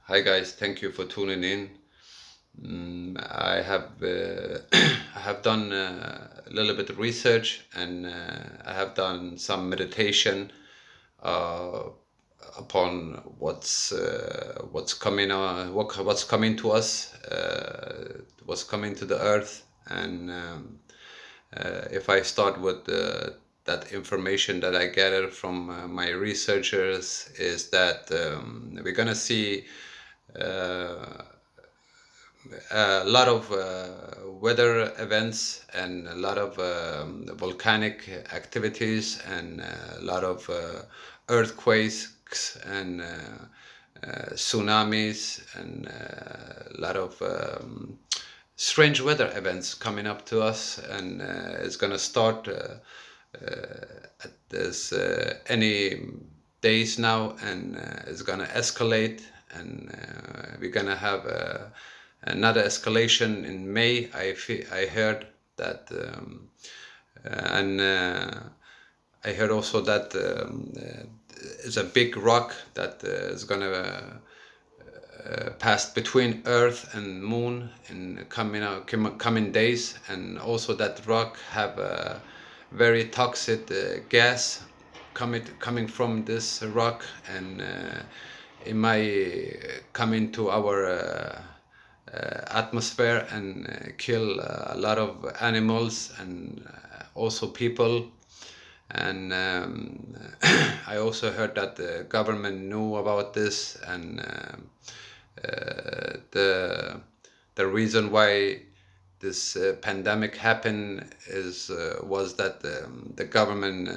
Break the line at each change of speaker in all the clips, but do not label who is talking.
Hi guys, thank you for tuning in. I have I have done a little bit of research and I have done some meditation uh, upon what's coming what's coming to us, what's coming to the earth, and if I start with that information that I gathered from my researchers, is that we're gonna see a lot of weather events and a lot of volcanic activities and a lot of earthquakes and tsunamis and a lot of strange weather events coming up to us, and it's going to start at this any days now, and it's going to escalate, and we're going to have another escalation in May. I heard that, and I heard also that it's a big rock that is going to pass between Earth and Moon in coming days, and also that rock have a very toxic gas coming from this rock, and it might come into our atmosphere and kill a lot of animals and also people. And I also heard that the government knew about this, and the reason why this pandemic happened is was that the government,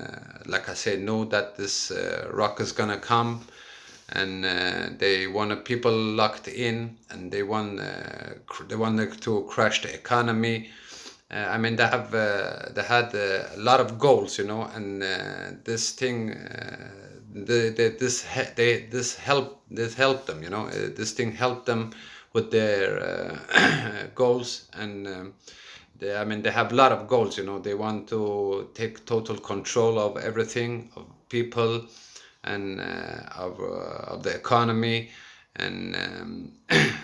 like I said, knew that this rock is gonna come, and they wanted people locked in, and they wanted to crash the economy. I mean, they had a lot of goals, and this thing, this helped them, this thing helped them with their goals, and I mean, they have a lot of goals, They want to take total control of everything, of people, and of the economy, and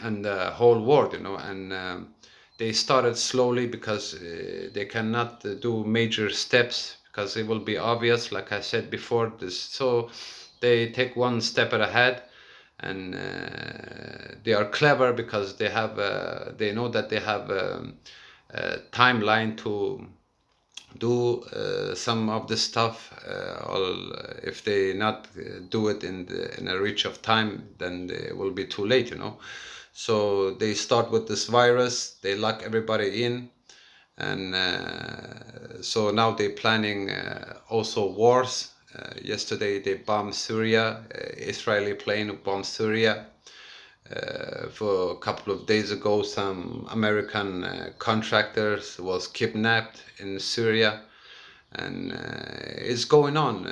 and the whole world, and they started slowly because they cannot do major steps because it will be obvious, like I said before. So they take one step ahead, and they are clever because they know that they have a timeline to do some of the stuff. If they not do it in a reach of time, then it will be too late, So they start with this virus, they lock everybody in, and so now they're planning also wars. Yesterday they bombed Syria. Israeli plane bombed Syria. For a couple of days ago, some American contractors was kidnapped in Syria, and it's going on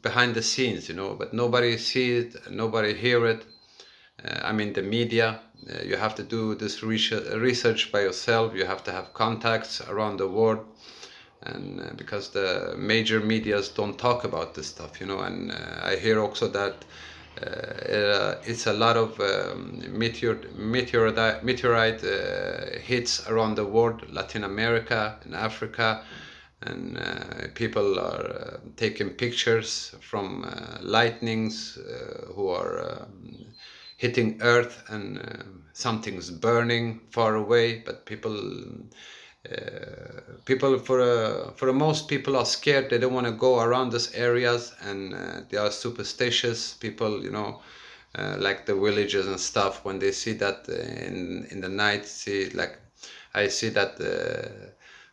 behind the scenes, but nobody see it, nobody hear it. I mean, the media, you have to do this research by yourself. You have to have contacts around the world, and because the major medias don't talk about this stuff, and I hear also that it's a lot of meteorite hits around the world, Latin America and Africa, and people are taking pictures from lightnings who are hitting Earth, and something's burning far away, but people for the most people are scared. They don't want to go around these areas, and they are superstitious people, like the villages and stuff. When they see that in the night, see, like I see that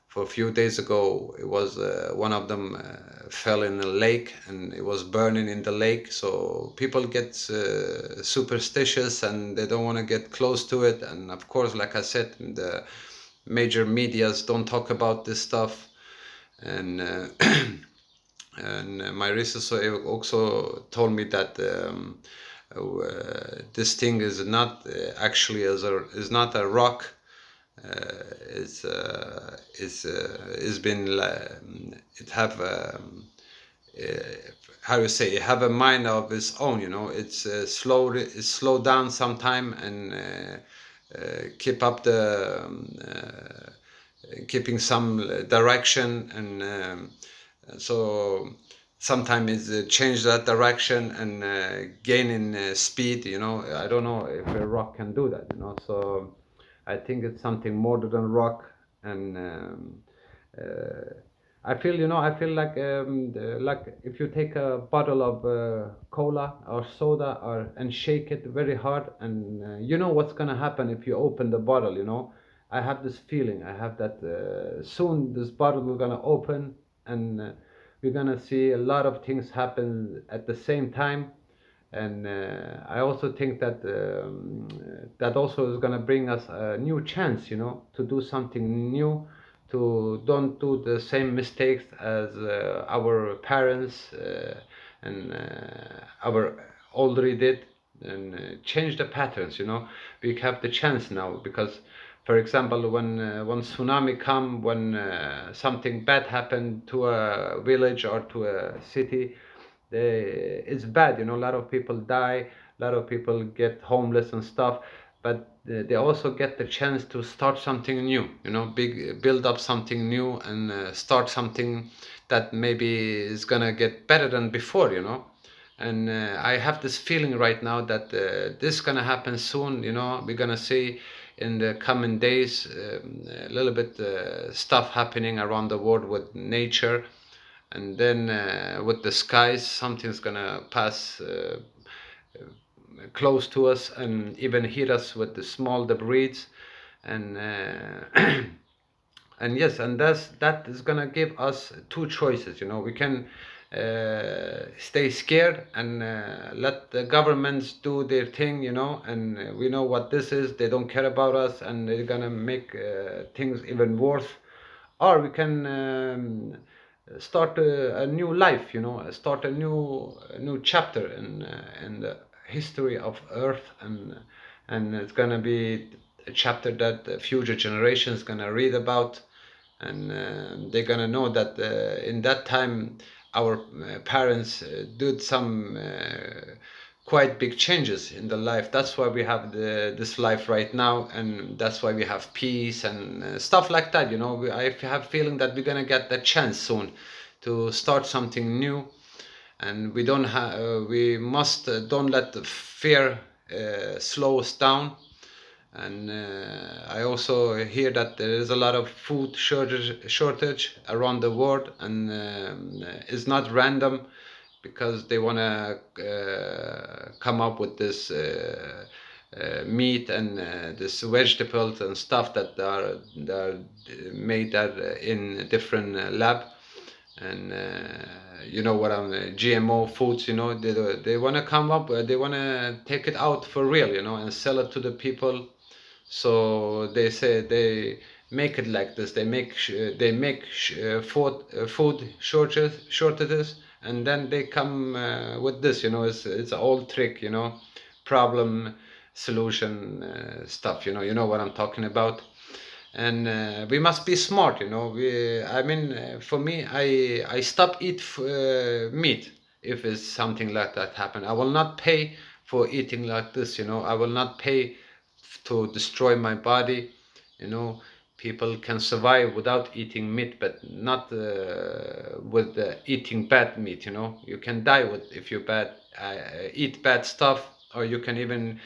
for a few days ago, it was one of them fell in a lake, and it was burning in the lake. So people get superstitious, and they don't want to get close to it. And of course, like I said, the major medias don't talk about this stuff, and and my researcher also told me that this thing is not actually is not a rock. It's been it have how you say, have a mind of its own. It's slow down sometime and keep up the keeping some direction, and so sometimes it's change that direction and gaining speed. I don't know if a rock can do that. So I think it's something more than rock. And I feel like if you take a bottle of cola or soda and shake it very hard, and what's gonna happen if you open the bottle. I have this feeling. I have that soon this bottle will gonna open, and we're gonna see a lot of things happen at the same time. And I also think that that also is gonna bring us a new chance, to do something new, to don't do the same mistakes as our parents and our older did, and change the patterns. We have the chance now, because for example, when tsunami come, when something bad happened to a village or to a city, it's bad. A lot of people die, a lot of people get homeless and stuff, but they also get the chance to start something new. Build up something new, and start something that maybe is gonna get better than before. And I have this feeling right now that this is gonna happen soon. We're gonna see in the coming days a little bit stuff happening around the world with nature, and then with the skies, something's gonna pass close to us and even hit us with the small debris. And and yes, and that is gonna give us two choices. We can stay scared and let the governments do their thing. And we know what this is. They don't care about us, and they're gonna make things even worse. Or we can start a new life. Start a new chapter in the history of Earth, and it's gonna be a chapter that the future generations gonna read about, and they're gonna know that in that time our parents did some quite big changes in the life. That's why we have this life right now, and that's why we have peace and stuff like that. I have feeling that we're gonna get the chance soon to start something new, and we must don't let the fear slow us down. And I also hear that there is a lot of food shortage around the world, and it's not random, because they want to come up with this meat and this vegetables and stuff that are made in different lab. And you know what I'm GMO foods. They want to come up, they want to take it out for real, and sell it to the people. So they say they make it like this. They make food shortages, and then they come with this. It's an old trick. Problem solution stuff. You know what I'm talking about. And we must be smart. For me, I stop eat meat if it's something like that happen. I will not pay for eating like this. I will not pay to destroy my body. People can survive without eating meat, but not with eating bad meat. You can die if you eat bad stuff, or you can even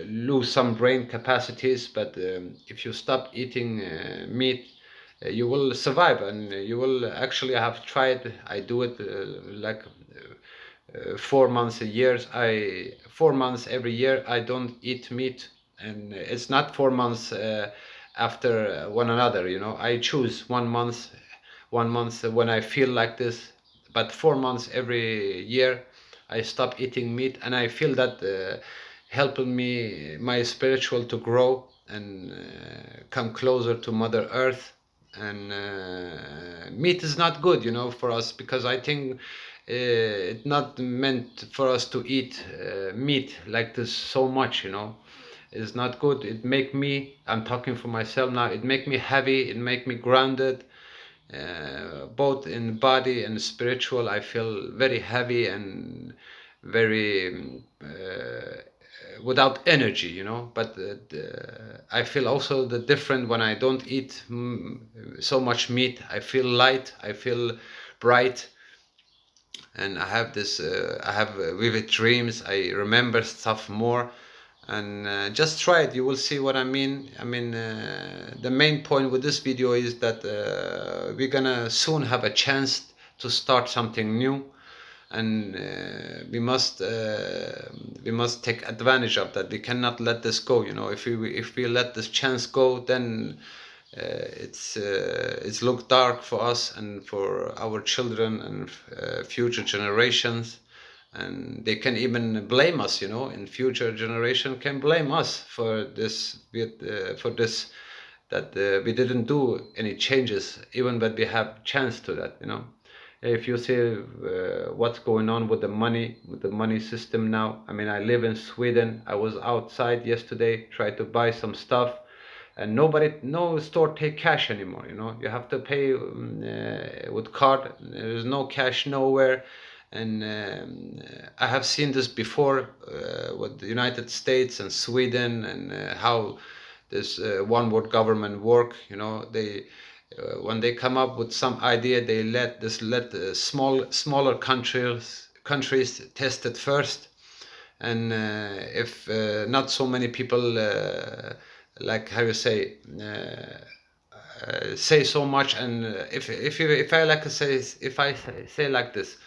lose some brain capacities. But if you stop eating meat, you will survive, and you will actually have tried. I do it like 4 months a year. 4 months every year I don't eat meat, and it's not 4 months after one another. I choose 1 month, 1 month when I feel like this, but 4 months every year I stop eating meat, and I feel that helping me my spiritual to grow and come closer to Mother Earth. And meat is not good, for us, because I think it's not meant for us to eat meat like this so much. It's not good. I'm talking for myself now, it make me heavy, it make me grounded. both in body and spiritual. I feel very heavy and very without energy, you know. But I feel also the different when I don't eat so much meat. I feel light, I feel bright, and I have this I have vivid dreams. I remember stuff more. And just try it, you will see what I mean. I mean, the main point with this video is that we're gonna soon have a chance to start something new, and we must take advantage of that. We cannot let this go, you know. If we let this chance go, then it's look dark for us and for our children and future generations. And they can even blame us, you know. In future generation can blame us for this, that we didn't do any changes, even when we have chance to that, you know. If you see what's going on with the money system now. I mean, I live in Sweden. I was outside yesterday, tried to buy some stuff, and no store take cash anymore, you know. You have to pay with card. There's no cash nowhere. And I have seen this before with the United States and Sweden, and how this one world government work, you know. They when they come up with some idea, they let smaller countries test it first. And if not so many people like, how you say so much. And if I like to say, if I say like this,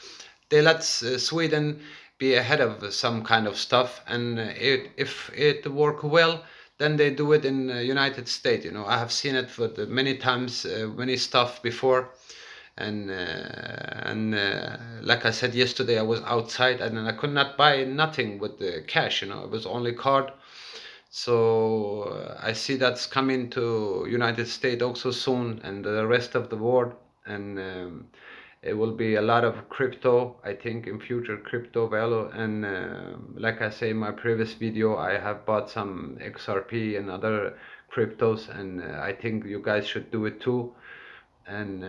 they let Sweden be ahead of some kind of stuff, and if it work well, then they do it in United States, you know. I have seen it for many times, many stuff before. And like I said yesterday, I was outside and I could not buy nothing with the cash, you know. It was only card. So I see that's coming to United States also soon, and the rest of the world. And it will be a lot of crypto, I think, in future, crypto value. And like I say in my previous video, I have bought some XRP and other cryptos, and I think you guys should do it too. And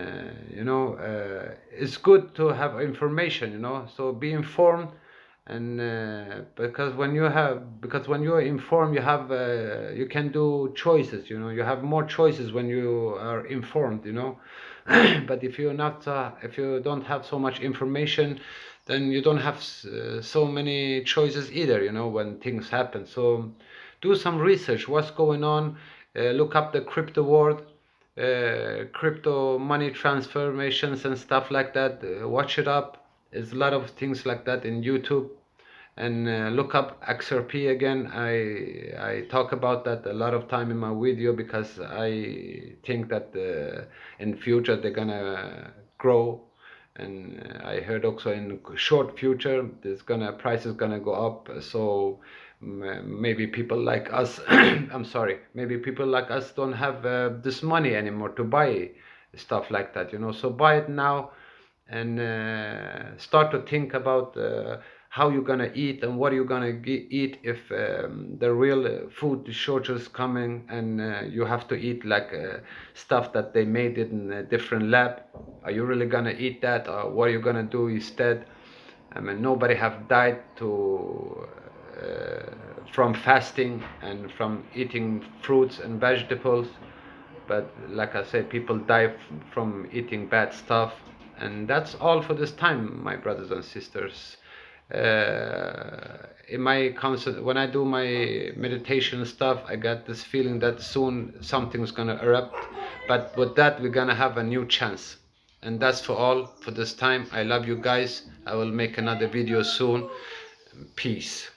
you know, it's good to have information, you know, so be informed. And because when you're informed, you have you can do choices, you know. You have more choices when you are informed, you know. But if you're not if you don't have so much information, then you don't have so many choices either, you know, when things happen. So do some research, what's going on. Look up the crypto world, crypto money transformations and stuff like that. Watch it up. There's a lot of things like that in YouTube. And look up XRP again. I talk about that a lot of time in my video, because I think that in future they're gonna grow. And I heard also in short future there's price is gonna go up. So maybe people like us I'm sorry, maybe people like us don't have this money anymore to buy stuff like that, you know. So buy it now, and start to think about how you're gonna eat and what you're gonna eat if the real food shortage is coming, and you have to eat like stuff that they made it in a different lab. Are you really gonna eat that, or what are you gonna do instead? I mean, nobody have died from fasting and from eating fruits and vegetables. But like I said, people die from eating bad stuff. And that's all for this time, my brothers and sisters. In my concert, when I do my meditation stuff, I got this feeling that soon something's gonna erupt. But with that, we're gonna have a new chance. And that's for all for this time. I love you guys. I will make another video soon. Peace.